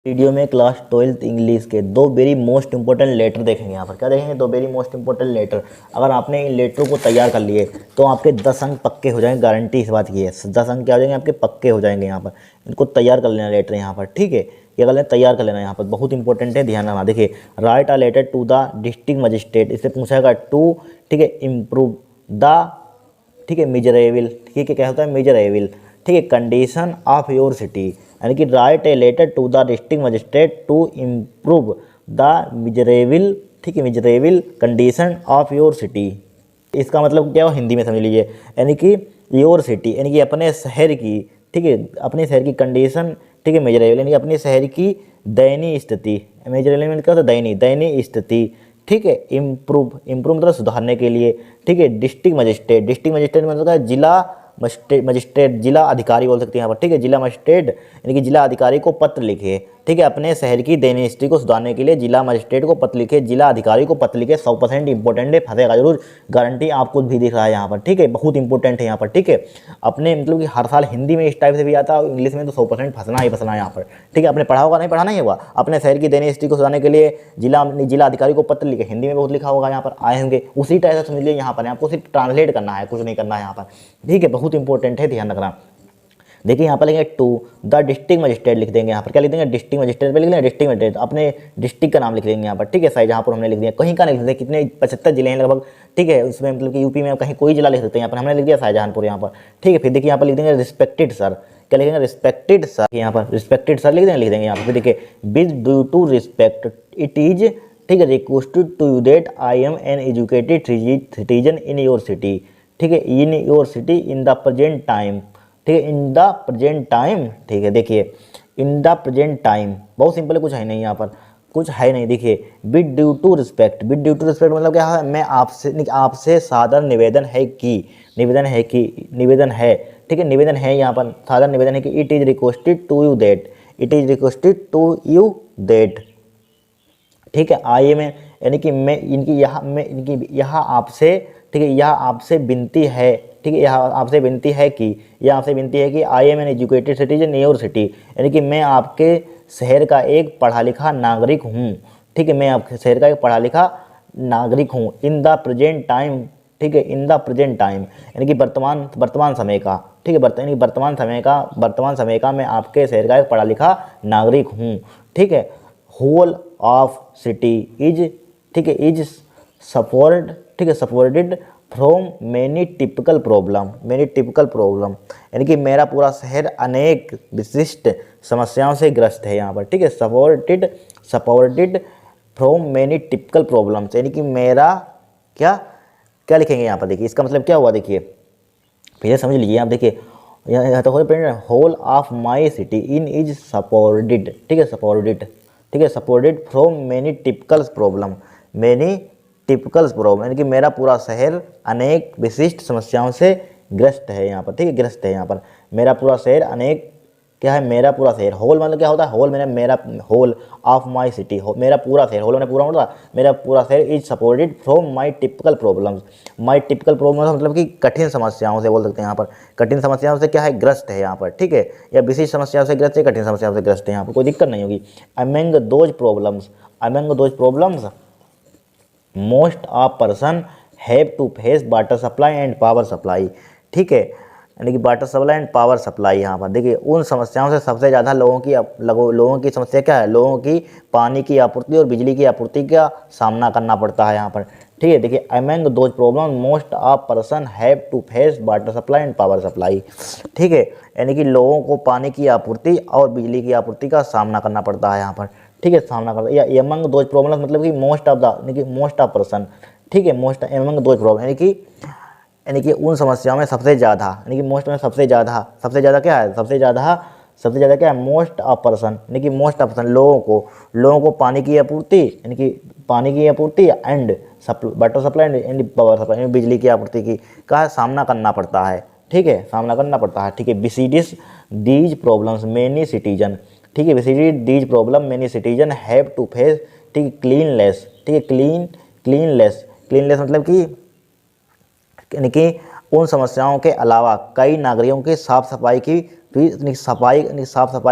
Video में class 12th English के दो वेरी मोस्ट इंपॉर्टेंट लेटर देखेंगे। यहाँ पर क्या देखेंगे? दो वेरी मोस्ट इंपॉर्टेंट लेटर। अगर आपने इन लेटरों को तैयार कर लिए तो आपके 10 अंक पक्के हो जाएंगे। गारंटी इस बात की है, 10 अंक क्या हो जाएंगे? आपके पक्के हो जाएंगे। यहाँ पर इनको तैयार कर लेना लेटर यहाँ पर, ठीक है। ये कर लेना, तैयार कर लेना। यहाँ पर बहुत इंपॉर्टेंट है, ध्यान रखना। देखिए, write a letter to the district magistrate, इससे पूछेगा टू, ठीक है, इम्प्रूव द, ठीक है, मिजरेबल, ठीक है, क्या होता है? मिजरेबल, ठीक है, कंडीशन ऑफ योर सिटी, यानी कि write a letter to the district magistrate to improve the miserable, ठीक है, miserable condition of your city. इसका मतलब क्या हो? हिंदी में समझ लीजिए, यानी कि योर सिटी यानी कि अपने शहर की, ठीक है, अपने शहर की कंडीशन, ठीक है, मिजरेबल यानी कि अपने शहर की दयनीय स्थिति। मिजरेबल में क्या होता है? दयनीय, दयनीय स्थिति, ठीक है। इम्प्रूव, इम्प्रूव मतलब सुधारने के लिए, ठीक है। डिस्ट्रिक्ट मजिस्ट्रेट, डिस्ट्रिक्ट मजिस्ट्रेट मतलब क्या है? जिला मजिस्ट्रेट, जिला अधिकारी बोल सकते हैं यहाँ पर, ठीक है। जिला मजिस्ट्रेट यानी कि जिला अधिकारी को पत्र लिखे, ठीक है, अपने शहर की दयनीय स्थिति को सुधारने के लिए जिला मजिस्ट्रेट को पत्र लिखे, जिला अधिकारी को पत्र लिखे। 100% इंपॉर्टेंट है, फंसेगा जरूर, गारंटी आपको भी दिख रहा है यहाँ पर, ठीक है। बहुत इंपॉर्टेंट है यहाँ पर, ठीक है। अपने मतलब कि हर साल हिंदी में इस टाइप से भी आता है, इंग्लिश में तो 100% फंसना ही फंसना है यहाँ पर, ठीक है। आपने पढ़ा होगा, नहीं पढ़ा नहीं होगा? अपने शहर की दयनीय स्थिति को सुधारने के लिए जिला अधिकारी को पत्र लिखे, हिंदी में बहुत लिखा होगा, यहाँ पर आए होंगे। उसी टाइप से समझ लीजिए, यहाँ पर आपको सिर्फ ट्रांसलेट करना है, कुछ नहीं करना है यहाँ पर, ठीक है। बहुत इंपॉर्टेंट है, ध्यान रखना। देखिए यहाँ पर लिखेंगे टू द डिस्ट्रिक्ट मजिस्ट्रेट, लिख देंगे यहाँ पर, क्या लिख देंगे? डिस्ट्रिक्ट मजिस्ट्रेट पे लिख देंगे, डिस्ट्रिक्ट मजिस्ट्रेट अपने डिस्ट्रिक्ट का नाम लिख देंगे यहाँ पर, ठीक है। शाहजहाँपुर हमने लिख दिया, कहीं का नहीं लिख देंगे, कितने 75 जिले हैं लगभग, ठीक है। उसमें मतलब कि यूपी में कहीं कोई जिला लिख सकते हैं, यहाँ पर हमने लिख दिया शाहजहाँपुर यहाँ पर, ठीक है। फिर देखिए यहाँ पर लिख देंगे रिस्पेक्टेड सर, क्या लिखेंगे? रिस्पेक्टेड सर, यहाँ पर रिस्पेक्टेड सर लिख देंगे यहाँ पर। देखिए, with due to respect it is, ठीक है, requested to you that I am an educated citizen in your city, ठीक है, in your city in the present time, ठीक है, इन द प्रेजेंट टाइम, ठीक है। देखिए, इन द प्रेजेंट टाइम बहुत सिंपल है, कुछ है नहीं यहाँ पर, कुछ है नहीं। देखिए, with due to respect, with due to respect मतलब क्या है? मैं आपसे सादर निवेदन है कि, निवेदन है कि, निवेदन है, ठीक है, निवेदन है, यहाँ पर सादर निवेदन है कि it is requested to you that, it is requested to you that, ठीक है। आई एम यानी कि मैं इनकी यहाँ, मैं इनकी यहाँ आपसे, ठीक है, यह आपसे विनती है, ठीक है, यह आपसे विनती है कि, यह आपसे विनती है कि आई am an educated citizen in your city, यानी कि मैं आपके शहर का एक पढ़ा लिखा नागरिक हूँ, ठीक है, मैं आपके शहर का एक पढ़ा लिखा नागरिक हूँ। इन द प्रेजेंट टाइम, ठीक है, इन द प्रेजेंट टाइम यानी कि वर्तमान समय का, ठीक है, यानी वर्तमान समय का मैं आपके शहर का एक पढ़ा लिखा नागरिक हूँ, ठीक है। होल ऑफ सिटी इज, ठीक है, इज सपोर्ट, ठीक है, supported from many typical problem, many typical problem यानी कि मेरा पूरा शहर अनेक विशिष्ट समस्याओं से ग्रस्त है यहाँ पर, ठीक है। Supported from many typical problems यानी कि मेरा क्या क्या लिखेंगे यहाँ पर? देखिए, इसका मतलब क्या हुआ? देखिए, फिर समझ लीजिए आप। देखिए, यहाँ तो whole of my city in is supported, ठीक है, सपोर्टेड, ठीक है, supported from many typical problem, many typical problem यानी कि मेरा पूरा शहर अनेक विशिष्ट समस्याओं से ग्रस्त है यहाँ पर, ठीक है, ग्रस्त है यहाँ पर। मेरा पूरा शहर अनेक, क्या है? मेरा पूरा शहर, होल मतलब क्या होता है? होल मैंने मेरा, होल ऑफ माई सिटी, मेरा पूरा शहर, होल मैंने पूरा मतलब मेरा पूरा शहर is supported from my typical problems. My typical problem मतलब कि कठिन समस्याओं से बोल सकते हैं यहाँ पर, कठिन समस्याओं से क्या है? ग्रस्त है यहाँ पर, ठीक है, या विशिष्ट समस्याओं से ग्रस्त है, कठिन समस्याओं से ग्रस्त है, यहाँ पर कोई दिक्कत नहीं होगी। Among those problems most of person have to face water supply and power supply, ठीक है, यानी कि water supply and power supply. यहाँ पर देखिए, उन समस्याओं से सबसे ज़्यादा लोगों की समस्या क्या है? लोगों की पानी की आपूर्ति और बिजली की आपूर्ति का सामना करना पड़ता है यहाँ पर, ठीक है। देखिए, among those problem most of person have to face water supply and power supply, ठीक है, यानी कि लोगों को पानी की आपूर्ति और बिजली की आपूर्ति का सामना करना पड़ता है यहाँ पर, ठीक है, सामना करता है। या अमंग दोज प्रॉब्लम मतलब कि मोस्ट ऑफ द, यानी कि मोस्ट ऑफ पर्सन, ठीक है, मोस्ट अमंग दोज प्रॉब्लम यानी कि उन समस्याओं में सबसे ज़्यादा, यानी कि मोस्ट में सबसे ज़्यादा क्या है? सबसे ज़्यादा क्या है? मोस्ट ऑफ पर्सन यानी कि मोस्ट ऑफ पर्सन लोगों को पानी की आपूर्ति, यानी कि पानी की आपूर्ति and water supply and power supply, बिजली की आपूर्ति की का सामना करना पड़ता है, ठीक है, सामना करना पड़ता है, ठीक है। Besides these problems many citizen, ठीक है, basically these problem many citizen have to face, ठीक है, क्लीनलेस, ठीक है, क्लीनलेस मतलब कि यानी कि उन समस्याओं के अलावा कई नागरिकों की साफ सफाई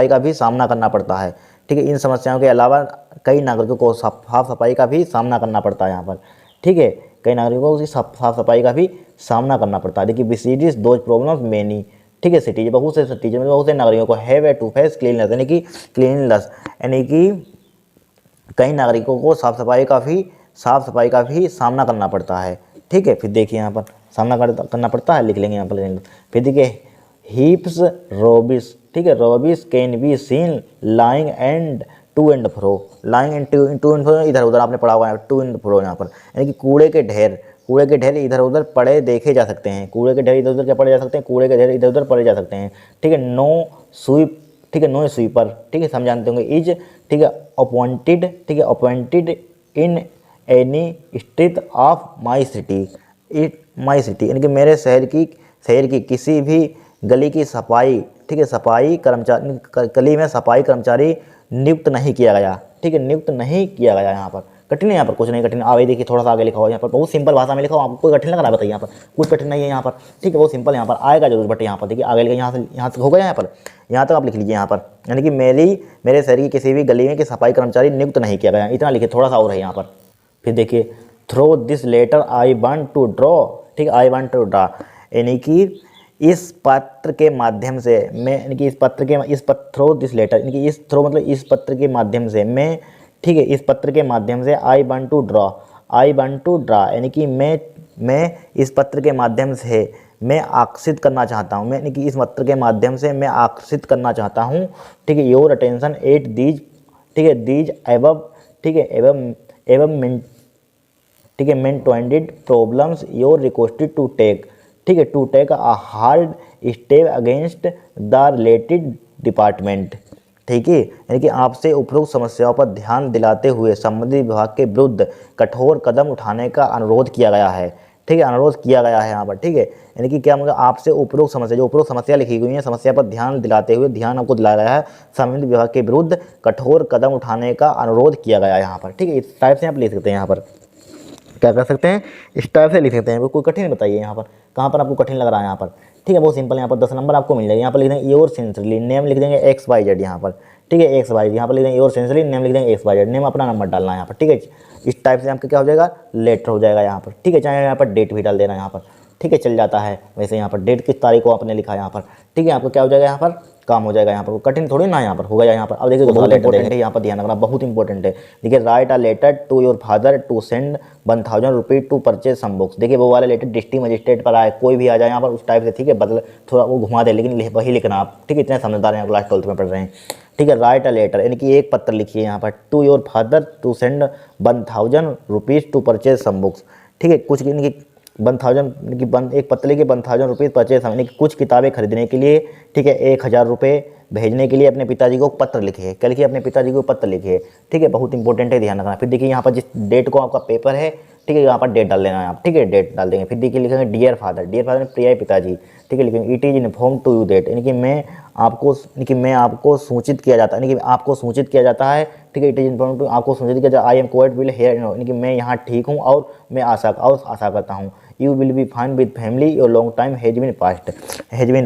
का भी सामना करना पड़ता है, ठीक है। इन समस्याओं के अलावा कई नागरिकों को साफ सफाई का भी सामना करना पड़ता है यहाँ पर, ठीक है। कई नागरिकों को उसकी साफ सफाई का भी सामना करना पड़ता है। देखिए विसिडिस दोज प्रॉब्लम्स मेनी, ठीक है। सिटीजन बहुत से नागरिकों को हैव टू फेस क्लीननेस, यानी कि क्लीननेस, यानी कि कई नागरिकों को साफ सफाई का भी सामना करना पड़ता है, ठीक है। फिर देखिए यहाँ पर सामना करना पड़ता है, लिख लेंगे यहाँ पर। फिर देखिए हीप्स रोबिस, ठीक है। Rubbish can be seen lying and to and fro, lying and to and fro, इधर उधर आपने पढ़ा हुआ है, टू एंड फ्रो यहाँ पर, यानी कि कूड़े के ढेर इधर उधर पड़े देखे जा सकते हैं। कूड़े के ढेर इधर उधर क्या पड़े जा सकते हैं, कूड़े के ढेर इधर उधर पड़े जा सकते हैं, ठीक है। नो स्वीप, ठीक है, नो स्वीपर, ठीक है, समझाते होंगे। इज, ठीक है, अपॉइंटेड, ठीक है, appointed in any street of my city, यानी कि मेरे शहर की किसी भी गली की सफाई, ठीक है, सफाई कर्मचारी, गली में सफाई कर्मचारी नियुक्त नहीं किया गया, ठीक है, नियुक्त नहीं किया गया। यहाँ पर कठिन है, यहाँ पर कुछ नहीं कठिन। आगे देखिए थोड़ा सा आगे लिखा हुआ है, यहाँ पर बहुत सिंपल भाषा में लिखा हुआ, आपको कोई कठिन लग रहा है बताइए, यहाँ पर कुछ कठिन नहीं है यहाँ पर, ठीक है, बहुत सिंपल यहाँ पर आएगा जरूर। बट यहाँ पर देखिए आगे लिखा, यहाँ से हो गया, यहाँ तक आप लिख लीजिए यहाँ पर, यानी कि मेरे शहर की किसी भी गली में कि सफाई कर्मचारी नियुक्त नहीं किया गया, इतना लिखिए, थोड़ा सा और है यहाँ पर। फिर देखिए through this letter I want to draw, ठीक, आई वांट टू ड्रॉ, यानी कि इस पत्र के माध्यम से मैं, यानी कि इस थ्रो दिस लेटर, यानी कि इस थ्रो मतलब इस पत्र के माध्यम से मैं, ठीक है, इस पत्र के माध्यम से आई वांट टू ड्रॉ, यानी कि मैं इस पत्र के माध्यम से मैं आकर्षित करना चाहता हूँ, मैं, यानी कि इस पत्र के माध्यम से मैं आकर्षित करना चाहता हूँ, ठीक है, योर अटेंशन एट दीज, ठीक है, दीज एबव, ठीक है, एवं ठीक है, mentioned problems your requested to take, ठीक है, to take a hard step against the related department, ठीक है, यानी कि आपसे उपरोक्त समस्याओं पर ध्यान दिलाते हुए संबंधित विभाग के विरुद्ध कठोर कदम उठाने का अनुरोध किया गया है, ठीक है, अनुरोध किया गया है यहाँ पर, ठीक है। यानी कि क्या मतलब आपसे उपरोक्त समस्या, जो उपरोक्त समस्या लिखी हुई है, समस्या पर ध्यान दिलाते हुए ध्यान आपको दिलाया गया है, संबंधित विभाग के विरुद्ध कठोर कदम उठाने का अनुरोध किया गया है यहाँ पर, ठीक है। इस टाइप से आप लिख सकते हैं, यहाँ पर क्या कर सकते हैं, इस टाइप से लिख सकते हैं। कोई कठिन बताइए यहाँ पर, कहाँ पर आपको कठिन लग रहा है यहाँ पर, ठीक है, बहुत सिंपल। यहाँ पर 10 नंबर आपको मिल जाएगा। यहाँ पर लिख देंगे योर सिंसियरली नेम, लिख देंगे XYZ यहाँ पर, ठीक है, XYZ यहाँ पर लिख देंगे योर सिंसियरली नेम, लिख देंगे XYZ, नेम अपना नंबर डालना है यहाँ पर, ठीक है। इस टाइप से आपका क्या हो जाएगा, लेटर हो जाएगा यहाँ पर, ठीक है। चाहे यहाँ पर डेट भी डाल देना यहाँ पर, ठीक है, चल जाता है। वैसे यहाँ पर डेट किस तारीख को आपने लिखा है यहाँ पर, ठीक है, आपको क्या हो जाएगा यहाँ पर, काम हो जाएगा यहाँ पर, कठिन थोड़ी ना यहाँ पर हो गया यहाँ पर। अब देखिए बहुत इंपॉर्टेंट है, यहाँ पर ध्यान रखना बहुत इंपॉर्टेंट है। देखिए write a letter to your father to send 1000 rupees to purchase some books. देखिए वो वाला लेटर डिस्ट्रिक्ट मजिस्ट्रेट पर आए, कोई भी आ जाए यहाँ पर उस टाइप से, ठीक है, बदल थोड़ा वो घुमा दे, लेकिन वही लिखना आप, ठीक है, इतने समझदार हैं, क्लास 12th में पढ़ रहे हैं, ठीक है। राइट अ लेटर यानी कि एक पत्र लिखिए यहाँ पर, to your father to send 1000 rupees to purchase some books, ठीक है, कुछ यानी कि 1000 एक पत्र लिखिए 1000 रुपीज़ परचेज, यानी कि कुछ किताबें खरीदने के लिए, ठीक है, 1000 रुपये भेजने के लिए अपने पिताजी को पत्र लिखिए, कल के अपने पिताजी को पत्र लिखिए, ठीक है, बहुत इंपॉर्टेंट है, ध्यान रखना। फिर देखिए यहाँ पर जिस डेट को आपका पेपर है, ठीक है, यहाँ पर डेट डाल देना है आप, ठीक है, डेट डाल देंगे। फिर देखिए लिखेंगे डियर फादर प्रिय पिताजी, ठीक है, लिखेंगे it is inform to you that, यानी कि मैं आपको सूचित किया जाता है, यानी कि आपको सूचित किया जाता है, ठीक है, इट इज इन्फॉर्म टू, आपको सूचित किया जाता है, I am quite will hair, यानी कि मैं यहाँ ठीक हूँ और मैं आशा करता हूँ। You will be fine with family, your long time has been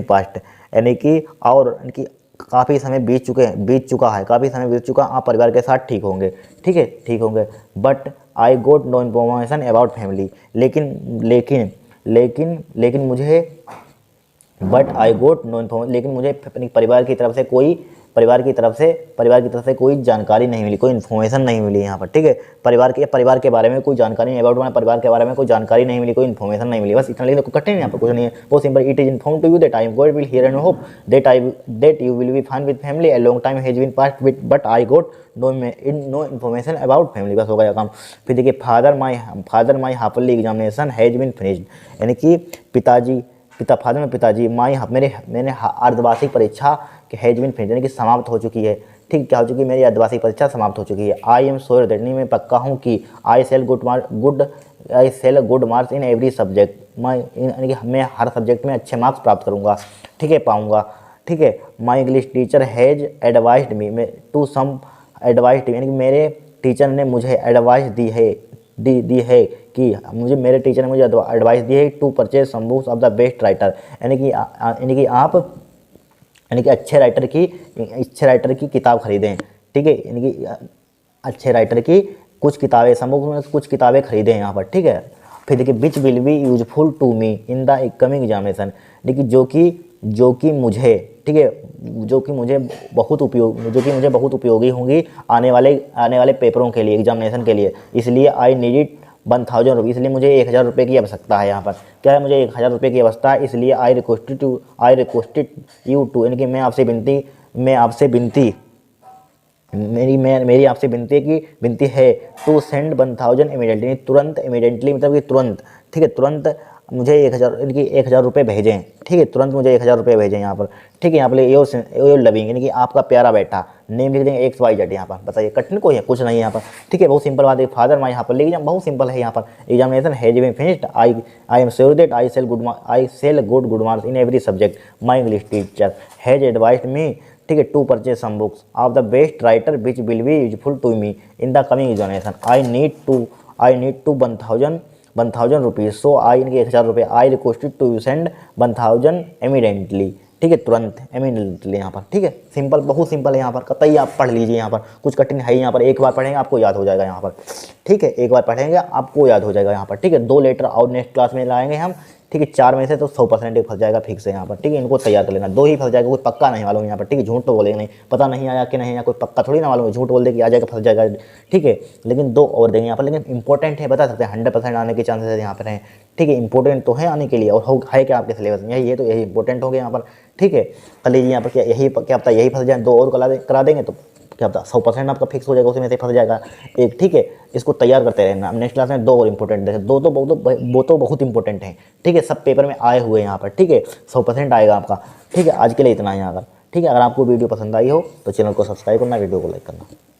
past, यानी कि और यानी कि काफ़ी समय बीत चुका है, आप परिवार के साथ ठीक होंगे, ठीक है, ठीक होंगे। But I got no information about family, लेकिन मुझे अपनी परिवार की तरफ से कोई जानकारी नहीं मिली, कोई इन्फॉर्मेशन नहीं मिली यहाँ पर, ठीक है, परिवार के बारे में कोई जानकारी नहीं, अबाउट परिवार के बारे में कोई जानकारी नहीं मिली, कोई इन्फॉर्मेशन नहीं मिली, बस इतना लिखने को कठिन है, यहाँ पर कुछ नहीं है, बहुत सिंपल। It is inform to you that I am good will here and hope that you will be fine with family, a long time has been past with but I got no information about family, बस हो गया काम। फिर देखिए father my half yearly examination has been finished, यानी कि पिताजी मैंने अर्धवार्षिक परीक्षा के हैज बीन फिनिश्ड, यानी कि समाप्त हो चुकी है, ठीक, क्या हो चुकी है, मेरी अर्धवार्षिक परीक्षा समाप्त हो चुकी है। आई एम श्योर दैट, मैं पक्का हूँ कि I shall good marks in every subject, यानी कि मैं हर सब्जेक्ट में अच्छे मार्क्स प्राप्त करूँगा, ठीक है, पाऊँगा, ठीक है। My English teacher has advised me यानी कि मेरे टीचर ने मुझे एडवाइस दी है कि मेरे टीचर ने मुझे एडवाइस दी है to purchase some books of the best writer, यानी कि अच्छे राइटर की किताब खरीदें, ठीक है, इनकी अच्छे राइटर की कुछ किताबें, समूह में कुछ किताबें खरीदे हैं यहाँ पर, ठीक है। फिर देखिए which will be useful to me in the coming examination, देखिए जो कि मुझे, ठीक है, जो कि मुझे बहुत उपयोगी होंगी आने वाले पेपरों के लिए, एग्जामिनेशन के लिए, इसलिए आई नीड इट 1000 रुपये, इसलिए मुझे 1000 रुपये की आवश्यकता है। यहाँ पर क्या है, मुझे 1000 रुपये की आवश्यकता है, इसलिए आई रिक्वेस्टेड यू टू, यानी कि मेरी आपसे विनती है टू सेंड 1000 इमीडिएटली, तुरंत, इमीडिएटली मतलब कि तुरंत, ठीक है, तुरंत मुझे 1000 रुपये भेजें, ठीक है, तुरंत मुझे 1000 रुपये भेजें यहाँ पर, ठीक है। यहाँ पर योर लविंग, यानी कि आपका प्यारा बेटा, नेम लिख देंगे XYZ यहाँ पर, बताइए कठिन कोई है, कुछ नहीं है यहाँ पर, ठीक है, बहुत सिंपल बात है। फादर माई यहाँ पर लिख जाए, बहुत सिंपल है यहाँ पर। Examination has been finished, I am sure that I shall good marks in every subject, my English teacher has advised me, ठीक है, to purchase some books of the best writer which will be useful to me in the coming examination, I need to 1000 rupees, so I, इनके 1000 रुपये, I requested to send 1000 immediately, ठीक है, तुरंत, immediately यहाँ पर, ठीक है, सिंपल, बहुत सिंपल है यहाँ पर, कतई आप पढ़ लीजिए, यहाँ पर कुछ कठिन है यहाँ पर, एक बार पढ़ेंगे आपको याद हो जाएगा यहाँ पर, ठीक है, एक बार पढ़ेंगे आपको याद हो जाएगा यहाँ पर, ठीक है। 2 लेटर और नेक्स्ट क्लास में लाएंगे हम, ठीक है, 4 में से तो 100% ही फंस जाएगा फिक्स है यहाँ पर, ठीक है, इनको तैयार कर लेना, 2 ही फंस जाएगा, कोई पक्का नहीं मालूम यहाँ पर, ठीक है, झूठ तो बोलेंगे नहीं, पता नहीं आया कि नहीं आया, कोई पक्का थोड़ी ना मालूम है, झूठ बोल दे कि आ जाएगा, फंस जाएगा, ठीक है, लेकिन 2 और देंगे यहाँ पर, लेकिन इंपॉर्टेंट है, बता सकते हैं 100% आने के चांसेस यहाँ पर हैं, ठीक है, इंपॉर्टेंट तो है आने के लिए, और है क्या आपके सिलेबस में, यही है, तो यही इंपॉर्टेंट हो गया यहाँ पर, ठीक है। कर लीजिए यहाँ पर, क्या पता यही फंस जाए, 2 और करा देंगे तो क्या पता 100% आपका फिक्स हो जाएगा, उसमें से फंस जाएगा एक, ठीक है। इसको तैयार करते रहना, नेक्स्ट क्लास में 2 और इंपॉर्टेंट देखें, वो तो बहुत इंपॉर्टेंट है, ठीक है, सब पेपर में आए हुए हैं यहाँ पर, ठीक है, 100% आएगा आपका, ठीक है। आज के लिए इतना है यहाँ पर, ठीक है। अगर आपको वीडियो पसंद आई हो तो चैनल को सब्सक्राइब करना, वीडियो को लाइक करना।